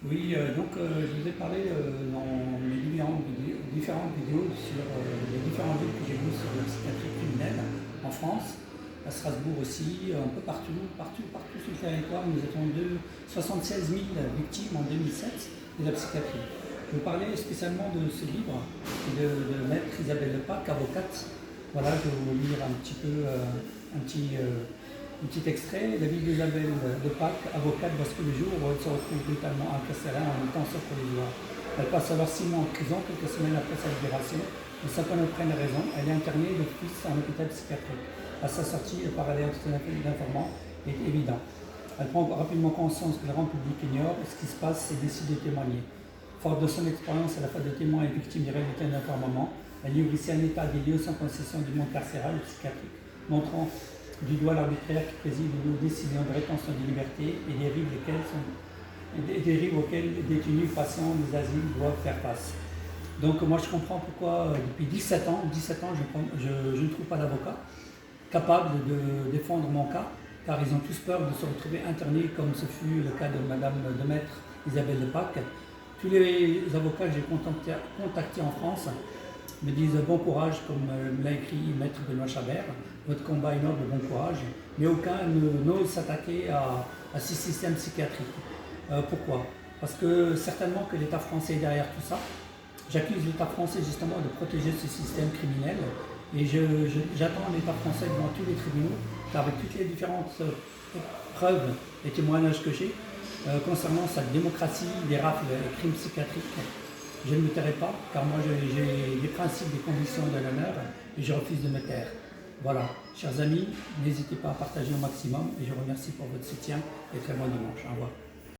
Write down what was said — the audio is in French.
Oui, je vous ai parlé dans mes différentes vidéos sur les différentes villes que j'ai vues sur la psychiatrie criminelle en France, à Strasbourg aussi, un peu partout sur le territoire. Nous étions 76 000 victimes en 2007 de la psychiatrie. Je vous parlais spécialement de ce livre de Maître Isabelle Lepac, avocate. Voilà, je vais vous lire un petit peu un petit extrait. La vie d'Isabelle Lepac, avocate, voit le jour où elle se retrouve brutalement incarcérée en détention provisoire. Elle passe alors 6 mois en prison, quelques semaines après sa libération. Mais sans qu'on ne prenne raison, elle est internée d'office en hôpital psychiatrique. À sa sortie, le parallèle entre l'informant est évident. Elle prend rapidement conscience que le grand public ignore ce qui se passe et décide de témoigner. Forte de son expérience à la fois de témoin et victime du réalité d'informement, elle livre ici un état des lieux sans concession du monde carcéral et psychiatrique, montrant du doigt l'arbitraire qui préside nos décisions de rétention de liberté et des dérives auxquelles les détenus patients des asiles doivent faire face. Donc moi je comprends pourquoi depuis 17 ans, je ne trouve pas d'avocat capable de défendre mon cas, car ils ont tous peur de se retrouver internés comme ce fut le cas de Maître Isabelle Lepac. Tous les avocats que j'ai contactés en France me disent bon courage, comme me l'a écrit Maître Benoît Chabert, votre combat est noble, bon courage, mais aucun n'ose s'attaquer à ce système psychiatrique. Pourquoi? Parce que certainement que l'État français est derrière tout ça. J'accuse l'État français justement de protéger ce système criminel et j'attends l'État français devant tous les tribunaux, car avec toutes les différentes preuves et témoignages que j'ai concernant sa démocratie, des rafles et crimes psychiatriques, je ne me tairai pas, car moi j'ai des principes, des convictions de l'honneur et je refuse de me taire. Voilà, chers amis, n'hésitez pas à partager au maximum et je vous remercie pour votre soutien et très bon dimanche. Au revoir.